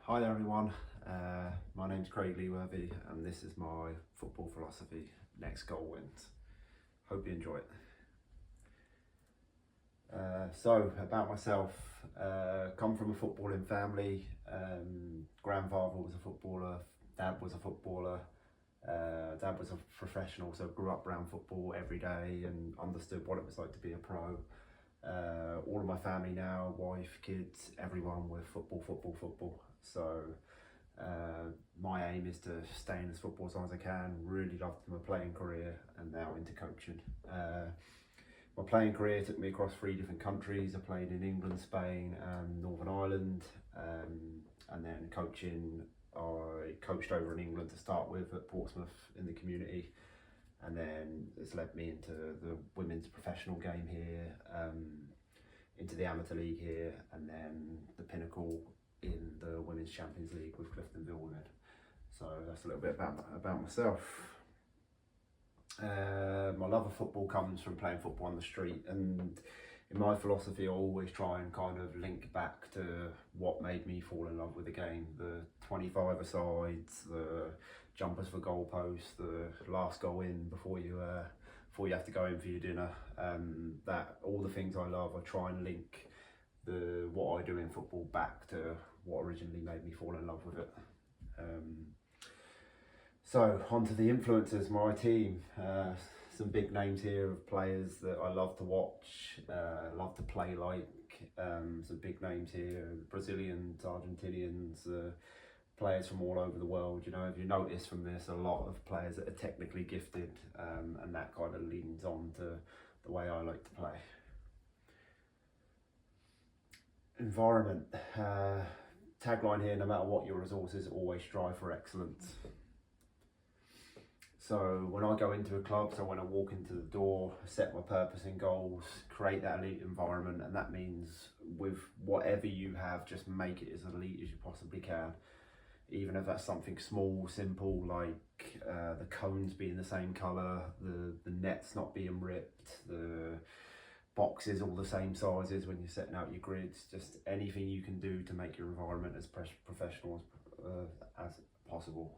Hi there everyone, my name's Craig Leeworthy and this is my football philosophy, Next Goal Wins. Hope you enjoy it. So about myself, come from a footballing family. Grandfather was a footballer, dad was a footballer, dad was a professional, so grew up around football every day and understood what it was like to be a pro. All of my family now, wife, kids, everyone with football. So my aim is to stay in this football as long as I can. Really loved my playing career and now into coaching. My playing career took me across 3 different countries. I played in England, Spain and Northern Ireland, and then coaching, I coached over in England to start with at Portsmouth in the community, and then it's led me into the women's professional game here, into the amateur league here, and then the pinnacle in the Women's Champions League with Cliftonville Women. So that's a little bit about myself. My love of football comes from playing football on the street, and in my philosophy I always try and kind of link back to what made me fall in love with the game. The 25-a-sides, the jumpers for goalposts, the last goal in before you have to go in for your dinner. That all the things I love, I try and link what I do in football back to what originally made me fall in love with it. So onto the influencers, my team. Some big names here of players that I love to watch, love to play like. Some big names here, Brazilians, Argentinians, players from all over the world. You know, if you notice from this, a lot of players that are technically gifted, and that kind of leans on to the way I like to play. Environment. Tagline here, no matter what your resources, always strive for excellence. So when I go into a club, so when I walk into the door, set my purpose and goals, create that elite environment, and that means with whatever you have, just make it as elite as you possibly can. Even if that's something small, simple, like the cones being the same colour, the nets not being ripped, the boxes all the same sizes when you're setting out your grids, just anything you can do to make your environment as professional as possible.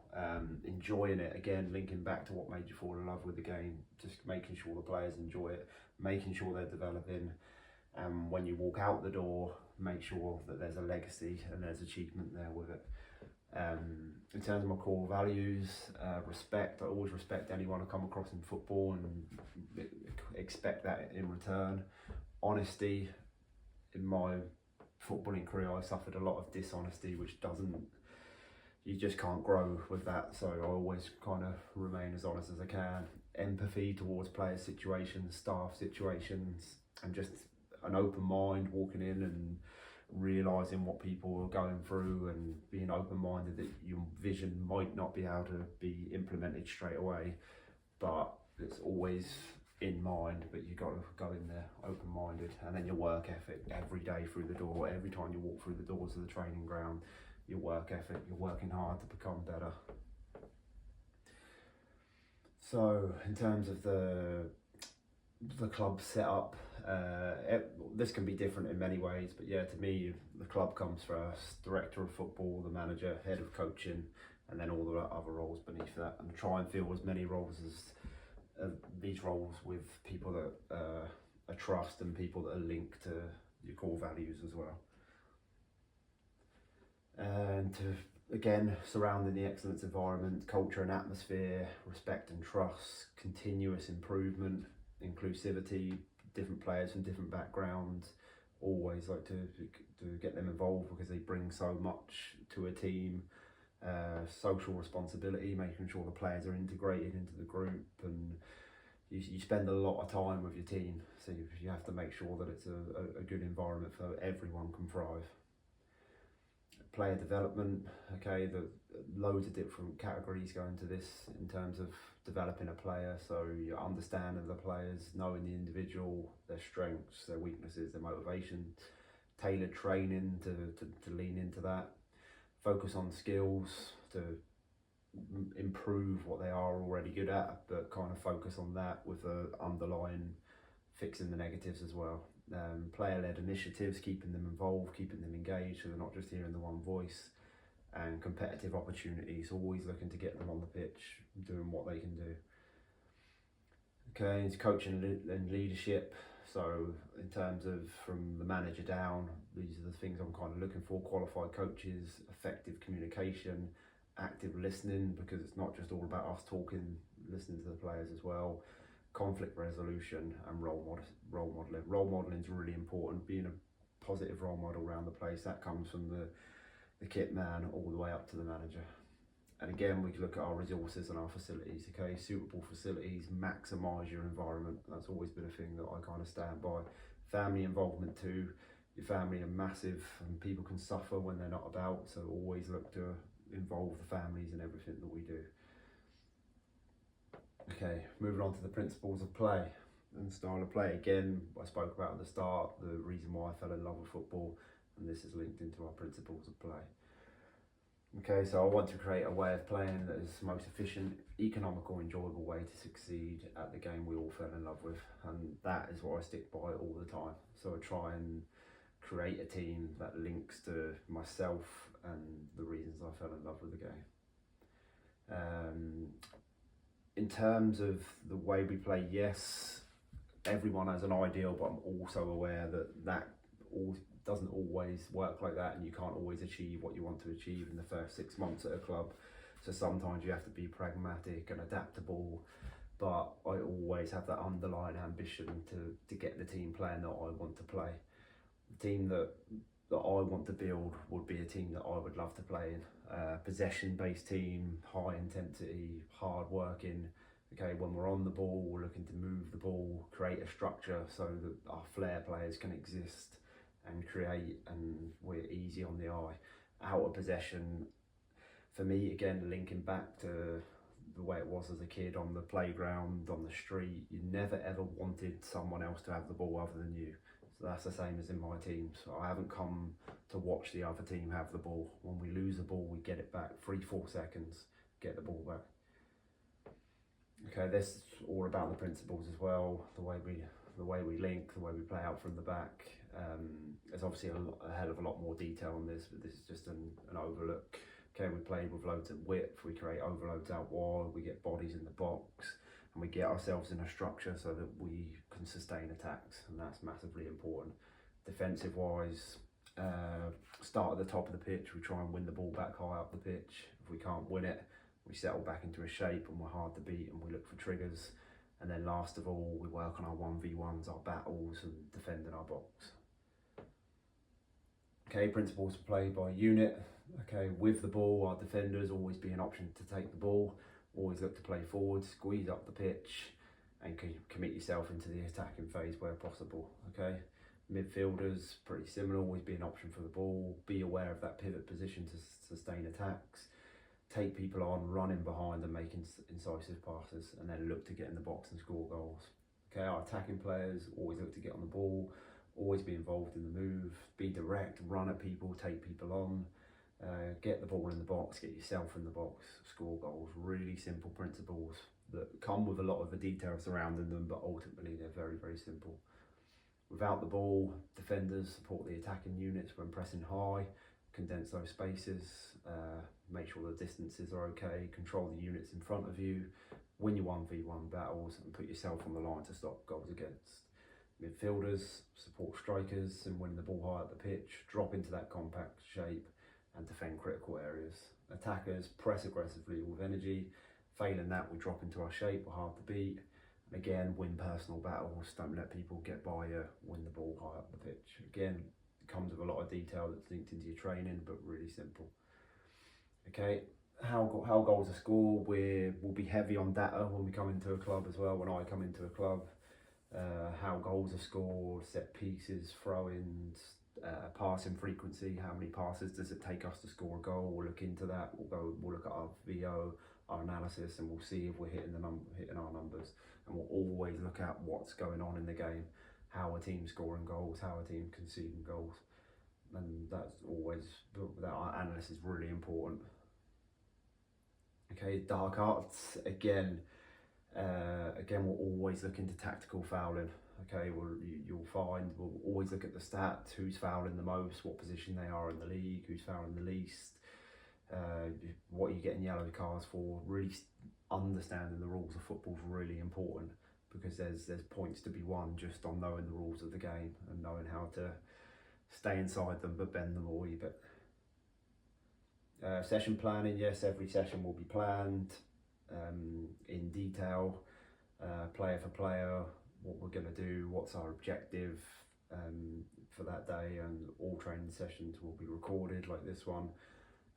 Enjoying it, again, linking back to what made you fall in love with the game, just making sure the players enjoy it, making sure they're developing, and when you walk out the door, make sure that there's a legacy and there's achievement there with it. In terms of my core values, respect. I always respect anyone I come across in football and expect that in return. Honesty. In my footballing career, I suffered a lot of dishonesty, which you just can't grow with that, so I always kind of remain as honest as I can. Empathy towards players' situations, staff situations, and just an open mind walking in and realising what people are going through and being open-minded that your vision might not be able to be implemented straight away, but it's always in mind, but you got to go in there open-minded. And then your work ethic every day through the door, every time you walk through the doors of the training ground, your work ethic, you're working hard to become better. So in terms of the club setup, this can be different in many ways, but yeah, to me the club comes first. Director of football, the manager, head of coaching, and then all the other roles beneath that, and try and fill as many roles as these roles with people that I trust and people that are linked to your core values as well. And again, surrounding the excellence environment, culture and atmosphere, respect and trust, continuous improvement, inclusivity, different players from different backgrounds. Always like to get them involved because they bring so much to a team. Social responsibility, making sure the players are integrated into the group, and you spend a lot of time with your team, so you have to make sure that it's a good environment for everyone can thrive. Player development, okay, loads of different categories go into this in terms of developing a player. So your understanding of the players, knowing the individual, their strengths, their weaknesses, their motivation, tailored training to lean into that, focus on skills to improve what they are already good at, but kind of focus on that with the underlying fixing the negatives as well. Player-led initiatives, keeping them involved, keeping them engaged, so they're not just hearing the one voice. and competitive opportunities, always looking to get them on the pitch, doing what they can do. Okay, it's coaching and leadership. So in terms of from the manager down, these are the things I'm kind of looking for: qualified coaches, effective communication, active listening, because it's not just all about us talking, listening to the players as well, conflict resolution, and role modelling. Role modelling is really important, being a positive role model around the place. That comes from the kit man all the way up to the manager. And again, we can look at our resources and our facilities. Okay, suitable facilities maximise your environment. That's always been a thing that I kind of stand by. Family involvement too. Your family are massive, and people can suffer when they're not about. So always look to involve the families in everything that we do. Okay, moving on to the principles of play and style of play. Again, I spoke about at the start the reason why I fell in love with football, and this is linked into our principles of play. Okay, so I want to create a way of playing that is the most efficient, economical, enjoyable way to succeed at the game we all fell in love with, and that is what I stick by all the time. So I try and create a team that links to myself and the reasons I fell in love with the game. In terms of the way we play, yes, everyone has an ideal, but I'm also aware that all doesn't always work like that, and you can't always achieve what you want to achieve in the first 6 months at a club. So sometimes you have to be pragmatic and adaptable, but I always have that underlying ambition to get the team playing that I want to play. The team that I want to build would be a team that I would love to play in. Possession-based team, high intensity, hard working. Okay, when we're on the ball, we're looking to move the ball, create a structure so that our flair players can exist and create, and we're easy on the eye. Out of possession, for me, again, linking back to the way it was as a kid on the playground, on the street, you never ever wanted someone else to have the ball other than you. So that's the same as in my team. So I haven't come to watch the other team have the ball. When we lose the ball, we get it back, 3-4 seconds, get the ball back. Okay, this is all about the principles as well, the way we link, the way we play out from the back. There's obviously a hell of a lot more detail on this, but this is just an overlook. Okay, we play with loads of width, we create overloads out wide, we get bodies in the box, and we get ourselves in a structure so that we can sustain attacks, and that's massively important. Defensive wise, start at the top of the pitch, we try and win the ball back high up the pitch. If we can't win it, we settle back into a shape and we're hard to beat, and we look for triggers. And then last of all, we work on our 1v1s, our battles, and defending our box. Okay, principles of play by unit. Okay, with the ball, our defenders always be an option to take the ball. Always look to play forward, squeeze up the pitch, and commit yourself into the attacking phase where possible. Okay, midfielders, pretty similar, always be an option for the ball. Be aware of that pivot position to sustain attacks. Take people on, run in behind and make incisive passes, and then look to get in the box and score goals. Okay, our attacking players always look to get on the ball, always be involved in the move, be direct, run at people, take people on, get the ball in the box, get yourself in the box, score goals. Really simple principles that come with a lot of the details surrounding them, but ultimately they're very, very simple. Without the ball, defenders support the attacking units when pressing high, condense those spaces, make sure the distances are okay, control the units in front of you, win your 1v1 battles, and put yourself on the line to stop goals against. Midfielders support strikers and win the ball high up the pitch, drop into that compact shape and defend critical areas. Attackers press aggressively with energy, failing that we drop into our shape, we're hard to beat. And again, win personal battles, don't let people get by you, win the ball high up the pitch. Again, comes with a lot of detail that's linked into your training, but really simple. Okay, how goals are scored, we'll be heavy on data when we come into a club as well, when I come into a club. How goals are scored, set pieces, throw-ins, passing frequency, how many passes does it take us to score a goal. We'll look into that, we'll look at our VO, our analysis, and we'll see if we're hitting our numbers. And we'll always look at what's going on in the game, how a team's scoring goals, how a team conceding goals, and that's always, that analysis is really important. Okay, dark arts, again we'll always look into tactical fouling. Okay, you'll find we'll always look at the stats, who's fouling the most, what position they are in the league, who's fouling the least. what are you getting yellow cards for? Really understanding the rules of football is really important, because there's points to be won just on knowing the rules of the game and knowing how to stay inside them but bend them a wee bit. Session planning, yes, every session will be planned in detail, player for player, what we're going to do, what's our objective for that day, and all training sessions will be recorded like this one.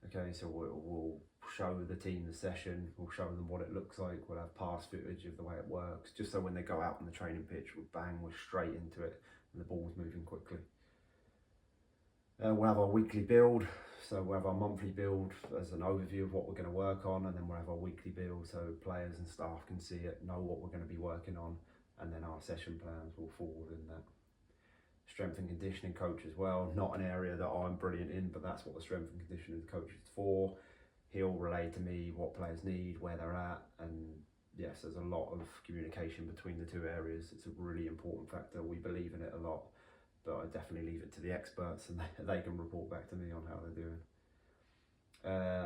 Okay, so we'll show the team the session, we'll show them what it looks like, we'll have past footage of the way it works, just so when they go out on the training pitch, we're straight into it and the ball's moving quickly. We'll have our weekly build, so we'll have our monthly build as an overview of what we're going to work on, and then we'll have our weekly build so players and staff can see it, know what we're going to be working on, and then our session plans will fall within that. Strength and conditioning coach as well, not an area that I'm brilliant in, but that's what the strength and conditioning coach is for. He'll relay to me what players need, where they're at, and yes, there's a lot of communication between the two areas. It's a really important factor. We believe in it a lot, but I definitely leave it to the experts, and they can report back to me on how they're doing.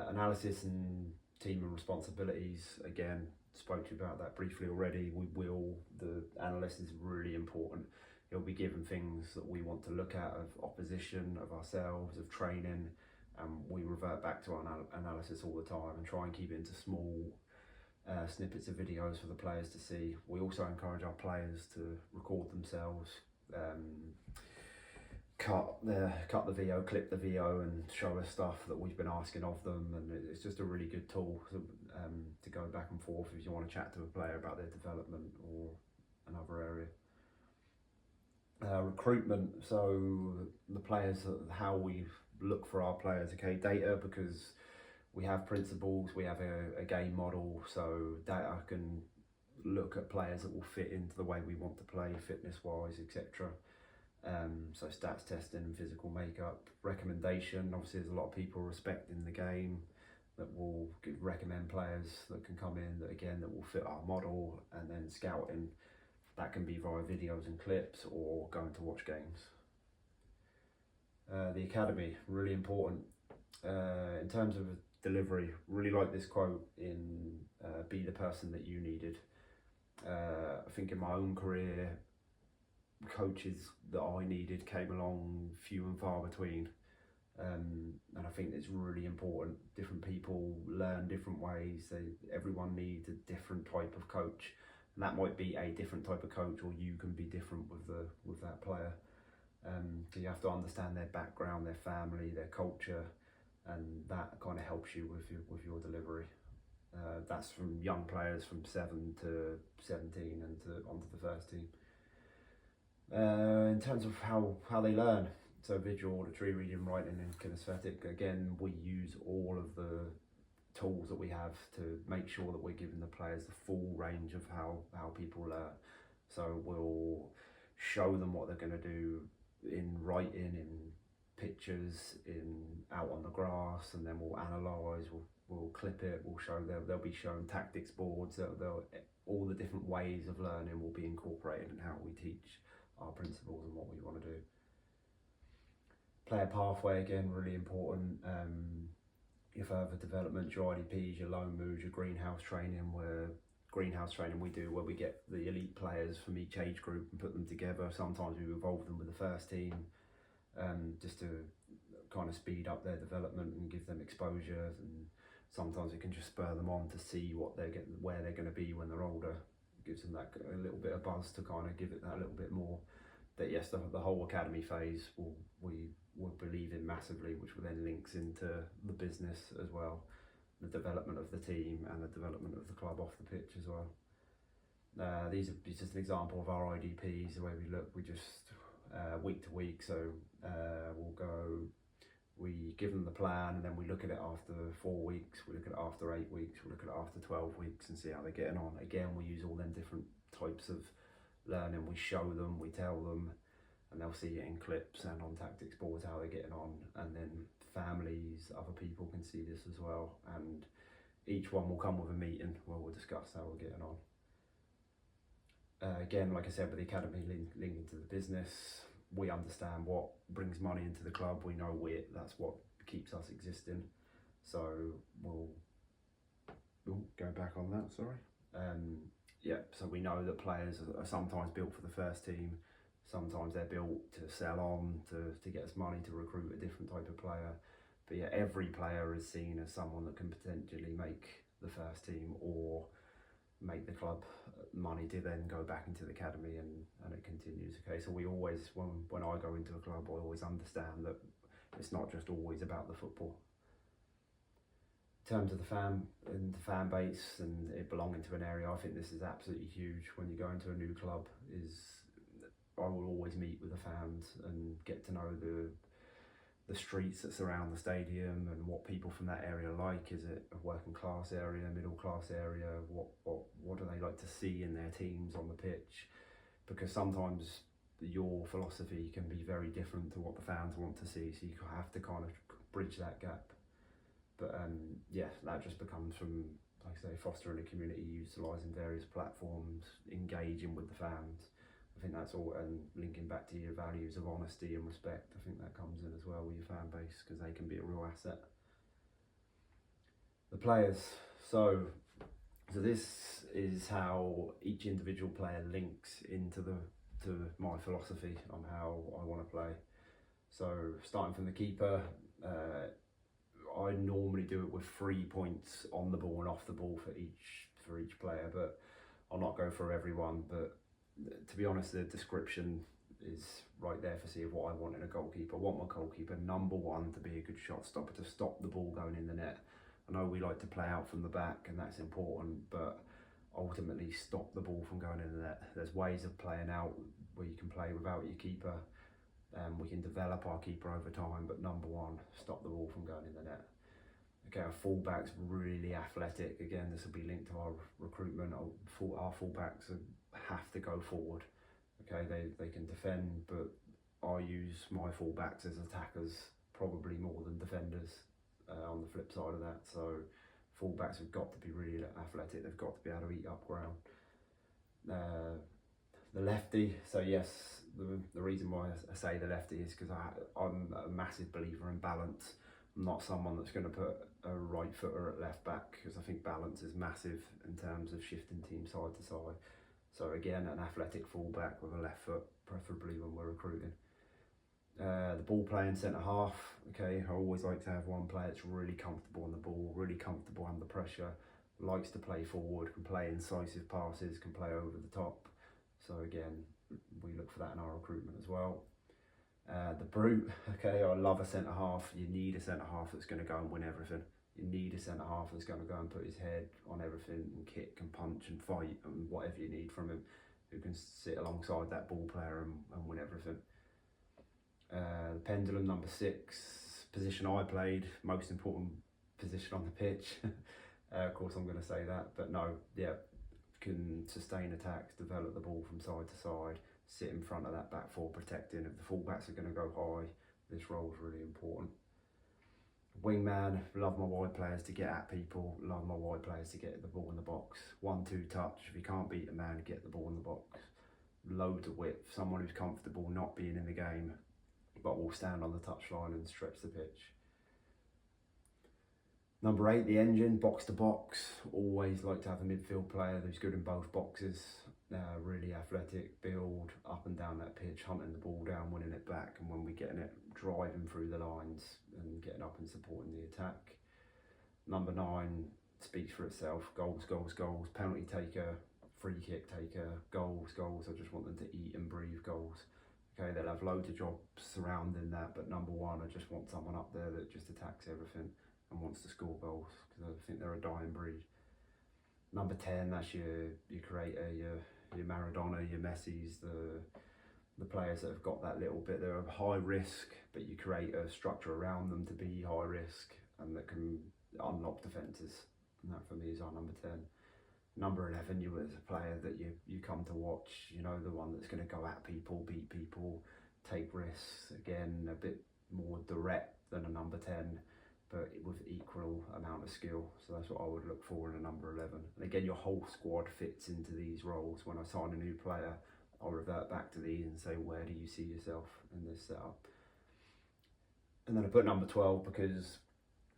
Analysis and team and responsibilities, again, spoke to you about that briefly already. The analyst is really important. He'll be given things that we want to look at of opposition, of ourselves, of training, and we revert back to our analysis all the time and try and keep it into small snippets of videos for the players to see. We also encourage our players to record themselves, cut the VO, clip the VO, and show us stuff that we've been asking of them, and it's just a really good tool to go back and forth if you want to chat to a player about their development or another area. Recruitment, so the players, how we look for our players, okay, data, because we have principles, we have a game model, so data can look at players that will fit into the way we want to play, fitness wise, etc. So stats testing and physical makeup. Recommendation, obviously there's a lot of people respecting the game that will recommend players that can come in that will fit our model, and then scouting. That can be via videos and clips or going to watch games. The academy, really important. In terms of delivery, really like this quote in Be the Person That You Needed. I think in my own career, coaches that I needed came along few and far between. And I think it's really important. Different people learn different ways. Everyone needs a different type of coach. And that might be a different type of coach, or you can be different with that player. So you have to understand their background, their family, their culture, and that kind of helps you with your delivery. That's from young players from 7 to 17 and onto the first team. In terms of how they learn, so visual, auditory, reading, writing, and kinesthetic. Again, we use all of the tools that we have to make sure that we're giving the players the full range of how people learn. So we'll show them what they're going to do in writing, in pictures, in out on the grass, and then we'll analyse, we'll clip it, we'll show them, they'll be shown tactics boards, all the different ways of learning will be incorporated in how we teach our principles and what we want to do. Player pathway, again, really important. Your further development, your IDPs, your loan moves, your greenhouse training, we do where we get the elite players from each age group and put them together. Sometimes we involve them with the first team, just to kind of speed up their development and give them exposure, and sometimes it can just spur them on to see where they're going to be when they're older. It gives them that a little bit of buzz to kind of give it that little bit more. That yes, the whole academy phase we believe in massively, which then links into the business as well, the development of the team and the development of the club off the pitch as well. These are just an example of our IDPs, the way we look. We just week to week, so we give them the plan, and then we look at it after 4 weeks, we look at it after 8 weeks, we look at it after 12 weeks and see how they're getting on. Again, we use all them different types of learning. We show them, we tell them, and they'll see it in clips and on tactics boards how they're getting on, and then families, other people can see this as well, and each one will come with a meeting where we'll discuss how we're getting on. Again, like I said, with the academy linking to the business, we understand what brings money into the club. We know that's what keeps us existing. So we'll go back on that, sorry. Yeah, so we know that players are sometimes built for the first team, sometimes they're built to sell on, to get us money to recruit a different type of player. But yeah, every player is seen as someone that can potentially make the first team or make the club money to then go back into the academy, and it continues. Okay, so we always, when I go into a club, I always understand that it's not just always about the football. In terms of the fan base and it belonging to an area, I think this is absolutely huge. When you go into a new club, I will always meet with the fans and get to know the streets that surround the stadium and what people from that area like. Is it a working class area, middle class area? What do they like to see in their teams on the pitch? Because sometimes your philosophy can be very different to what the fans want to see, so you have to kind of bridge that gap. But yeah, that just becomes from, like I say, fostering a community, utilising various platforms, engaging with the fans. I think that's all, and linking back to your values of honesty and respect. I think that comes in as well with your fan base, because they can be a real asset. The players. So this is how each individual player links into to my philosophy on how I want to play. So starting from the keeper, I normally do it with 3 points on the ball and off the ball for each player, but I'll not go through everyone. But to be honest, the description is right there for see of what I want in a goalkeeper. I want my goalkeeper, number one, to be a good shot stopper, to stop the ball going in the net. I know we like to play out from the back, and that's important, but ultimately stop the ball from going in the net. There's ways of playing out where you can play without your keeper. We can develop our keeper over time, but number one, stop the ball from going in the net. Okay, our fullback's really athletic. Again, this will be linked to our recruitment. Our fullbacks have to go forward. Okay, they can defend, but I use my fullbacks as attackers probably more than defenders on the flip side of that. So fullbacks have got to be really athletic. They've got to be able to eat up ground. The lefty, so yes, the reason why I say the lefty is because I'm a massive believer in balance. I'm not someone that's going to put a right footer at left back, because I think balance is massive in terms of shifting teams side to side. So again, an athletic fullback with a left foot, preferably when we're recruiting. The ball playing centre half, okay, I always like to have one player that's really comfortable on the ball, really comfortable under pressure, likes to play forward, can play incisive passes, can play over the top. So again, we look for that in our recruitment as well. The brute, okay, I love a centre half. You need a centre half that's going to go and win everything. You need a centre half that's going to go and put his head on everything and kick and punch and fight and whatever you need from him, who can sit alongside that ball player and win everything. The pendulum, number 6, position I played, most important position on the pitch. Of course I'm going to say that, but no, yeah, can sustain attacks, develop the ball from side to side, sit in front of that back four protecting. If the fullbacks are going to go high, this role is really important. Wingman, love my wide players to get at people, love my wide players to get the ball in the box. 1-2 touch, if you can't beat a man, get the ball in the box. Loads of width, someone who's comfortable not being in the game, but will stand on the touchline and stretch the pitch. Number 8, the engine, box to box. Always like to have a midfield player who's good in both boxes. Really athletic, build up and down that pitch, hunting the ball down, winning it back, and when we're getting it, driving through the lines and getting up and supporting the attack. Number 9 speaks for itself. Goals, goals, goals. Penalty taker, free kick taker, goals, goals. I just want them to eat and breathe goals. Okay, they'll have loads of jobs surrounding that, but number 1, I just want someone up there that just attacks everything and wants to score goals, because I think they're a dying breed. Number 10, that's your creator, your Maradona, your Messis, the players that have got that little bit. They're high risk, but you create a structure around them to be high risk and that can unlock defences. And that for me is our number 10. Number 11, you as a player that you come to watch, you know, the one that's going to go at people, beat people, take risks. Again, a bit more direct than a number 10, but with equal amount of skill. So that's what I would look for in a number 11. And again, your whole squad fits into these roles. When I sign a new player, I'll revert back to these and say, where do you see yourself in this setup? And then I put number 12 because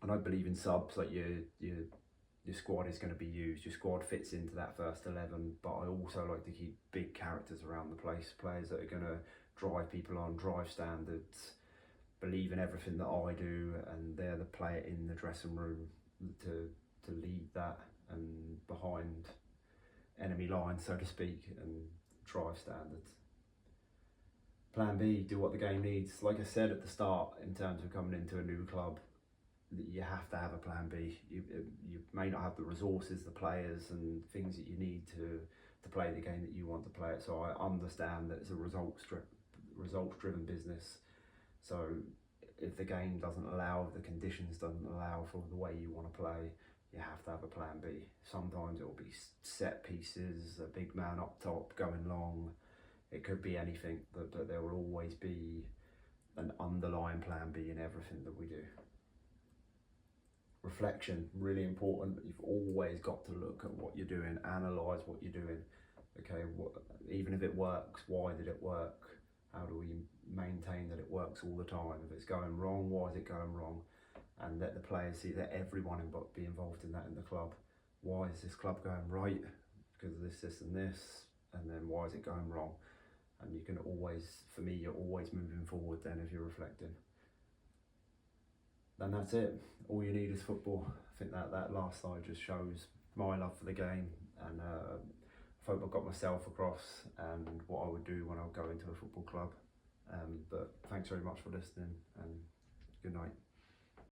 And I believe in subs, like your squad is going to be used, your squad fits into that first 11, but I also like to keep big characters around the place, players that are going to drive people on, drive standards, believe in everything that I do, and they're the player in the dressing room to lead that and behind enemy lines, so to speak, and drive standards. Plan B, do what the game needs. Like I said at the start, in terms of coming into a new club, you have to have a plan B. You may not have the resources, the players, and things that you need to play the game that you want to play it. So I understand that it's a results driven business. So if the game doesn't allow, if the conditions doesn't allow for the way you want to play, you have to have a plan B. Sometimes it'll be set pieces, a big man up top going long. It could be anything, but there will always be an underlying plan B in everything that we do. Reflection, really important. You've always got to look at what you're doing, analyse what you're doing. Okay, even if it works, why did it work? How do we maintain that it works all the time? If it's going wrong, why is it going wrong? And let the players see that everyone be involved in that in the club. Why is this club going right? Because of this and this, and then why is it going wrong? And you can always, for me, you're always moving forward then if you're reflecting. Then that's it. All you need is football. I think that last slide just shows my love for the game, and I hope I got myself across and what I would do when I go into a football club. But thanks very much for listening, and good night.